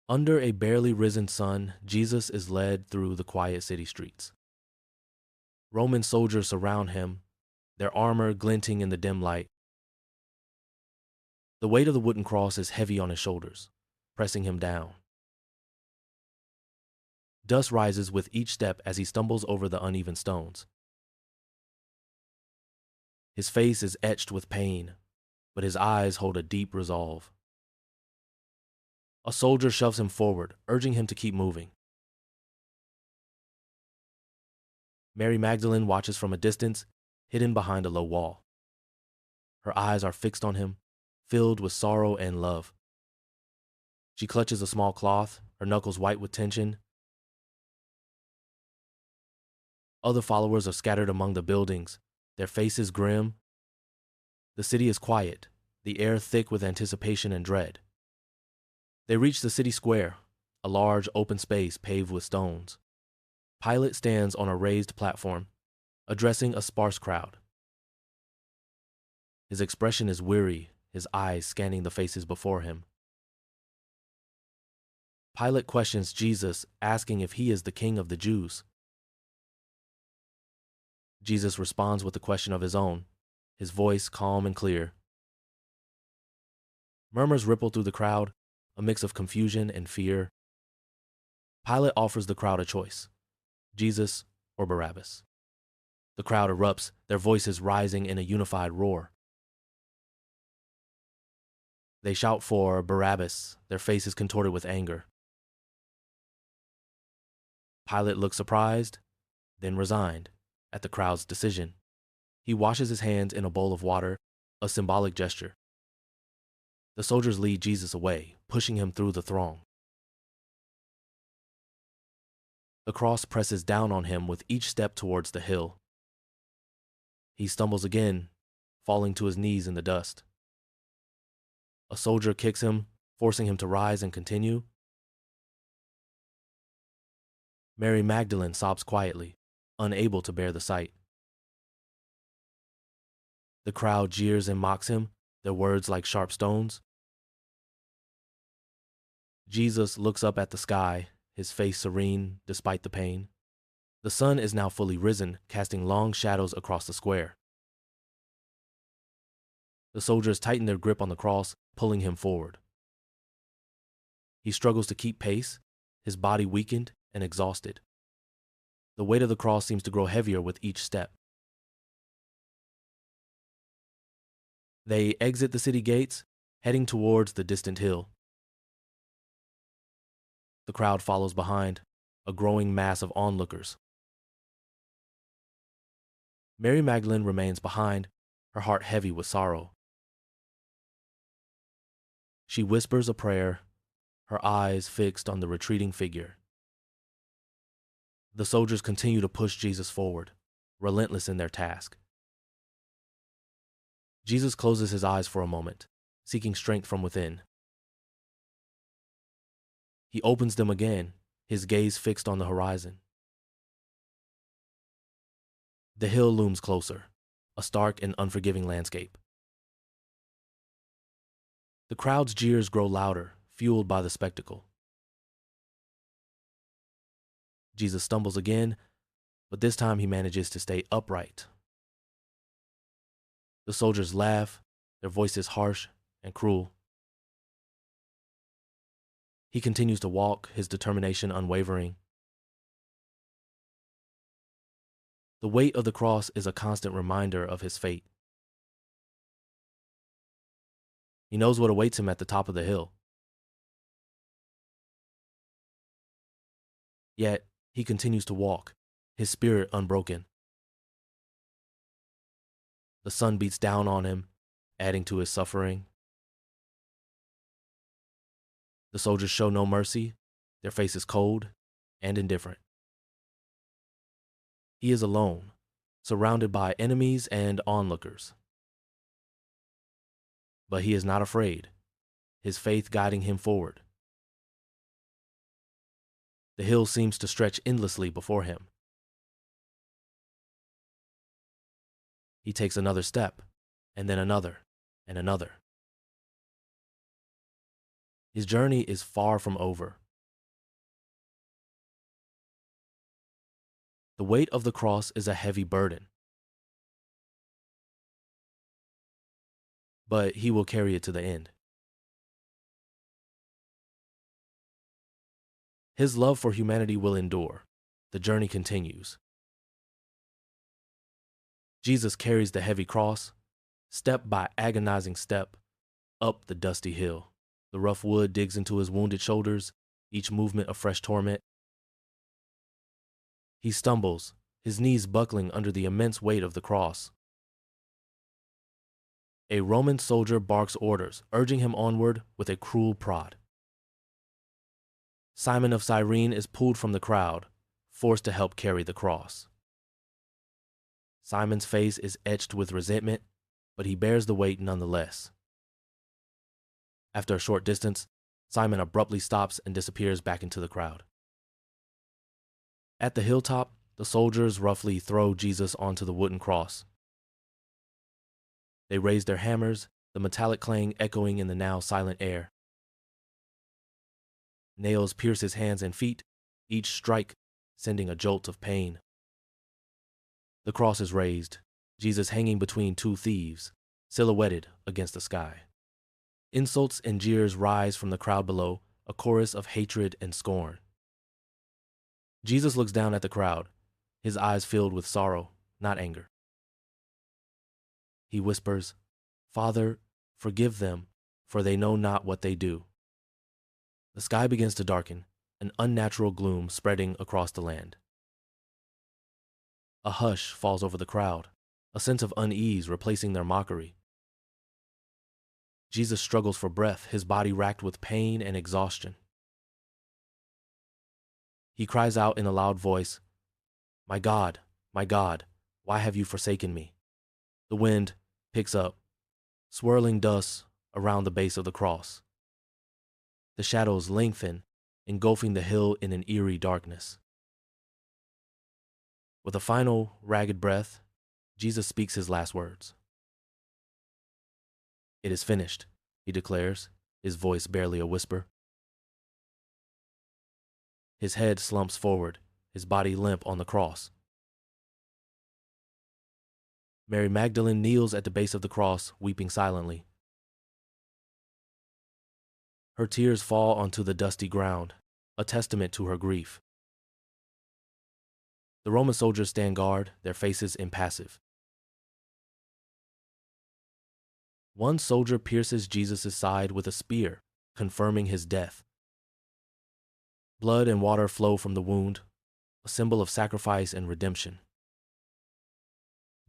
Under a barely risen sun, Jesus is led through the quiet city streets. Roman soldiers surround him, their armor glinting in the dim light. The weight of the wooden cross is heavy on his shoulders, pressing him down. Dust rises with each step as he stumbles over the uneven stones. His face is etched with pain, but his eyes hold a deep resolve. A soldier shoves him forward, urging him to keep moving. Mary Magdalene watches from a distance, hidden behind a low wall. Her eyes are fixed on him, filled with sorrow and love. She clutches a small cloth, her knuckles white with tension. Other followers are scattered among the buildings, their faces grim. The city is quiet, the air thick with anticipation and dread. They reach the city square, a large open space paved with stones. Pilate stands on a raised platform, addressing a sparse crowd. His expression is weary, his eyes scanning the faces before him. Pilate questions Jesus, asking if he is the king of the Jews. Jesus responds with a question of his own, his voice calm and clear. Murmurs ripple through the crowd, a mix of confusion and fear. Pilate offers the crowd a choice: Jesus or Barabbas. The crowd erupts, their voices rising in a unified roar. They shout for Barabbas, their faces contorted with anger. Pilate looks surprised, then resigned, at the crowd's decision. He washes his hands in a bowl of water, a symbolic gesture. The soldiers lead Jesus away, pushing him through the throng. The cross presses down on him with each step towards the hill. He stumbles again, falling to his knees in the dust. A soldier kicks him, forcing him to rise and continue. Mary Magdalene sobs quietly, unable to bear the sight. The crowd jeers and mocks him, their words like sharp stones. Jesus looks up at the sky, his face serene despite the pain. The sun is now fully risen, casting long shadows across the square. The soldiers tighten their grip on the cross, pulling him forward. He struggles to keep pace, his body weakened and exhausted. The weight of the cross seems to grow heavier with each step. They exit the city gates, heading towards the distant hill. The crowd follows behind, a growing mass of onlookers. Mary Magdalene remains behind, her heart heavy with sorrow. She whispers a prayer, her eyes fixed on the retreating figure. The soldiers continue to push Jesus forward, relentless in their task. Jesus closes his eyes for a moment, seeking strength from within. He opens them again, his gaze fixed on the horizon. The hill looms closer, a stark and unforgiving landscape. The crowd's jeers grow louder, fueled by the spectacle. Jesus stumbles again, but this time he manages to stay upright. The soldiers laugh, their voices harsh and cruel. He continues to walk, his determination unwavering. The weight of the cross is a constant reminder of his fate. He knows what awaits him at the top of the hill. Yet, he continues to walk, his spirit unbroken. The sun beats down on him, adding to his suffering. The soldiers show no mercy, their faces cold and indifferent. He is alone, surrounded by enemies and onlookers. But he is not afraid, his faith guiding him forward. The hill seems to stretch endlessly before him. He takes another step, and then another, and another. His journey is far from over. The weight of the cross is a heavy burden, but he will carry it to the end. His love for humanity will endure. The journey continues. Jesus carries the heavy cross, step by agonizing step, up the dusty hill. The rough wood digs into his wounded shoulders, each movement a fresh torment. He stumbles, his knees buckling under the immense weight of the cross. A Roman soldier barks orders, urging him onward with a cruel prod. Simon of Cyrene is pulled from the crowd, forced to help carry the cross. Simon's face is etched with resentment, but he bears the weight nonetheless. After a short distance, Simon abruptly stops and disappears back into the crowd. At the hilltop, the soldiers roughly throw Jesus onto the wooden cross. They raise their hammers, the metallic clang echoing in the now silent air. Nails pierce his hands and feet, each strike sending a jolt of pain. The cross is raised, Jesus hanging between two thieves, silhouetted against the sky. Insults and jeers rise from the crowd below, a chorus of hatred and scorn. Jesus looks down at the crowd, his eyes filled with sorrow, not anger. He whispers, "Father, forgive them, for they know not what they do." The sky begins to darken, an unnatural gloom spreading across the land. A hush falls over the crowd, a sense of unease replacing their mockery. Jesus struggles for breath, his body racked with pain and exhaustion. He cries out in a loud voice, my God, why have you forsaken me?" The wind picks up, swirling dust around the base of the cross. The shadows lengthen, engulfing the hill in an eerie darkness. With a final, ragged breath, Jesus speaks his last words. "It is finished," he declares, his voice barely a whisper. His head slumps forward, his body limp on the cross. Mary Magdalene kneels at the base of the cross, weeping silently. Her tears fall onto the dusty ground, a testament to her grief. The Roman soldiers stand guard, their faces impassive. One soldier pierces Jesus' side with a spear, confirming his death. Blood and water flow from the wound, a symbol of sacrifice and redemption.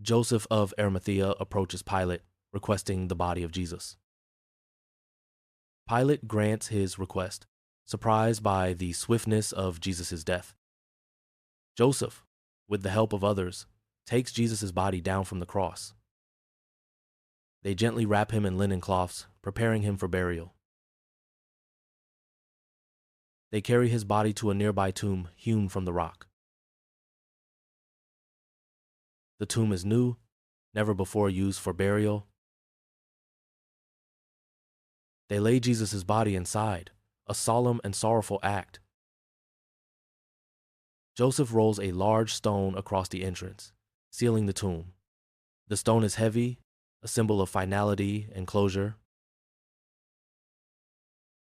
Joseph of Arimathea approaches Pilate, requesting the body of Jesus. Pilate grants his request, surprised by the swiftness of Jesus' death. Joseph, with the help of others, takes Jesus' body down from the cross. They gently wrap him in linen cloths, preparing him for burial. They carry his body to a nearby tomb hewn from the rock. The tomb is new, never before used for burial. They lay Jesus' body inside, a solemn and sorrowful act. Joseph rolls a large stone across the entrance, sealing the tomb. The stone is heavy, a symbol of finality and closure.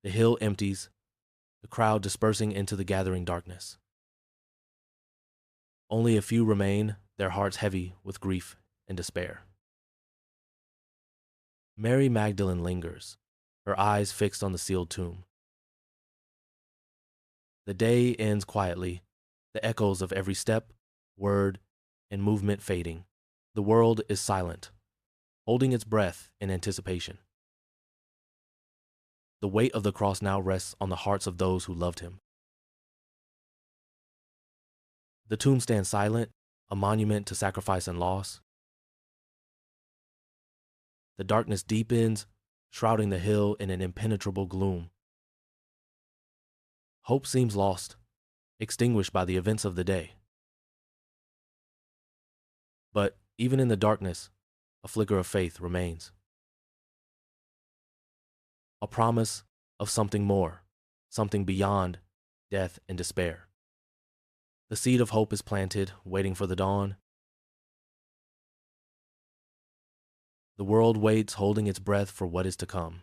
The hill empties, the crowd dispersing into the gathering darkness. Only a few remain, their hearts heavy with grief and despair. Mary Magdalene lingers, her eyes fixed on the sealed tomb. The day ends quietly, the echoes of every step, word, and movement fading. The world is silent, holding its breath in anticipation. The weight of the cross now rests on the hearts of those who loved him. The tomb stands silent, a monument to sacrifice and loss. The darkness deepens, shrouding the hill in an impenetrable gloom. Hope seems lost, extinguished by the events of the day. But even in the darkness, a flicker of faith remains. A promise, of something more, something beyond death and despair. The seed of hope is planted, waiting for the dawn. The world waits, holding its breath for what is to come.